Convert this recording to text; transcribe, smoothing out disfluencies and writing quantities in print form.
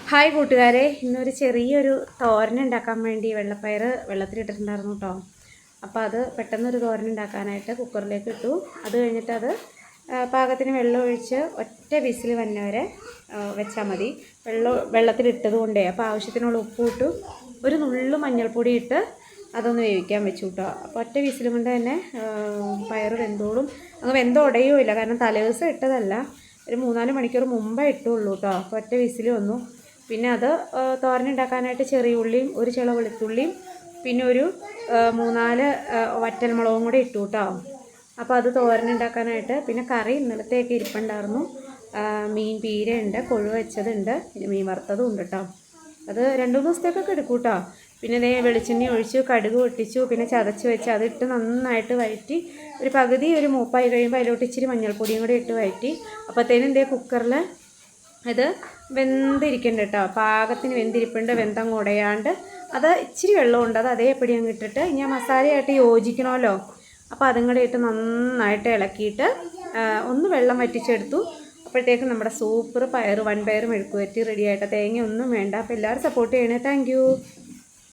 Hi കൂട്ടുകാരെ, ഇന്നൊരു ചെറിയൊരു തോരൻ ഉണ്ടാക്കാൻ വേണ്ടി വെള്ളപ്പയർ വെള്ളത്തിലിട്ടിട്ടുണ്ടായിരുന്നു കേട്ടോ. അപ്പോൾ അത് പെട്ടെന്നൊരു തോരൻ ഉണ്ടാക്കാനായിട്ട് കുക്കറിലേക്ക് ഇട്ടു. അത് കഴിഞ്ഞിട്ട് അത് പാകത്തിന് വെള്ളം ഒഴിച്ച് ഒറ്റ വിസിൽ വന്നവരെ വെച്ചാൽ മതി. വെള്ളത്തിലിട്ടത് കൊണ്ടേ അപ്പോൾ ആവശ്യത്തിനുള്ള ഉപ്പ് ഇട്ടു, ഒരു നുള്ളു മഞ്ഞൾപ്പൊടി ഇട്ട് അതൊന്ന് വേവിക്കാൻ വെച്ചു കേട്ടോ. അപ്പോൾ ഒറ്റ വിസിൽ കൊണ്ട് തന്നെ പയർ വെന്തോളും. അങ്ങ് വെന്തുടയുമില്ല, കാരണം തലേദിവസം ഇട്ടതല്ല, ഒരു 3-4 മണിക്കൂർ മുമ്പേ ഇട്ടുള്ളൂ കേട്ടോ. അപ്പോൾ ഒറ്റ വിസിൽ വന്നു. പിന്നെ അത് തോരനുണ്ടാക്കാനായിട്ട് ചെറിയ ഉള്ളിയും ഒരു ചില വെളുത്തുള്ളിയും പിന്നെ ഒരു 3-4 വറ്റൽമുളകും കൂടെ ഇട്ടു കേട്ടോ. അപ്പോൾ അത് തോരനുണ്ടാക്കാനായിട്ട്. പിന്നെ കറി ഇന്നലത്തേക്ക് ഇരിപ്പുണ്ടായിരുന്നു. മീൻ പീരയുണ്ട്, കൊഴുവ വെച്ചതുണ്ട്, പിന്നെ മീൻ വറുത്തതും ഉണ്ട് കേട്ടോ. അത് 2-3 ദിവസത്തേക്കൊക്കെ എടുക്കും കേട്ടോ. പിന്നെ അതേ വെളിച്ചെണ്ണ ഒഴിച്ചു, കടുക് പൊട്ടിച്ചു, പിന്നെ ചതച്ച് വെച്ച് അതിട്ട് നന്നായിട്ട് വഴറ്റി ഒരു പകുതി ഒരു മൂപ്പായി കഴിയുമ്പോൾ അതിലോട്ട് ഇച്ചിരി മഞ്ഞൾപ്പൊടിയും കൂടി ഇട്ട് വഴറ്റി. അപ്പോഴത്തേനും ഇതേ കുക്കറിൽ ഇത് വെന്തിരിക്കുന്നുണ്ട് കേട്ടോ. പാകത്തിന് വെന്തിരിപ്പുണ്ട്, വെന്തങ്ങ് ഉടയാണ്ട്. അത് ഇച്ചിരി വെള്ളമുണ്ട്, അത് അതേപടി അങ്ങ് ഇട്ടിട്ട് ഇനി ആ മസാലയായിട്ട് യോജിക്കണമല്ലോ. അപ്പോൾ അതും കൂടെ ഇട്ട് നന്നായിട്ട് ഇളക്കിയിട്ട് ഒന്ന് വെള്ളം വറ്റിച്ചെടുത്തു. അപ്പോഴത്തേക്കും നമ്മുടെ സൂപ്പർ വൻപയർ മെഴുക്കുവരട്ടി റെഡിയായിട്ട്. തേങ്ങയൊന്നും വേണ്ട. അപ്പോൾ എല്ലാവരും സപ്പോർട്ട് ചെയ്യണേ. താങ്ക്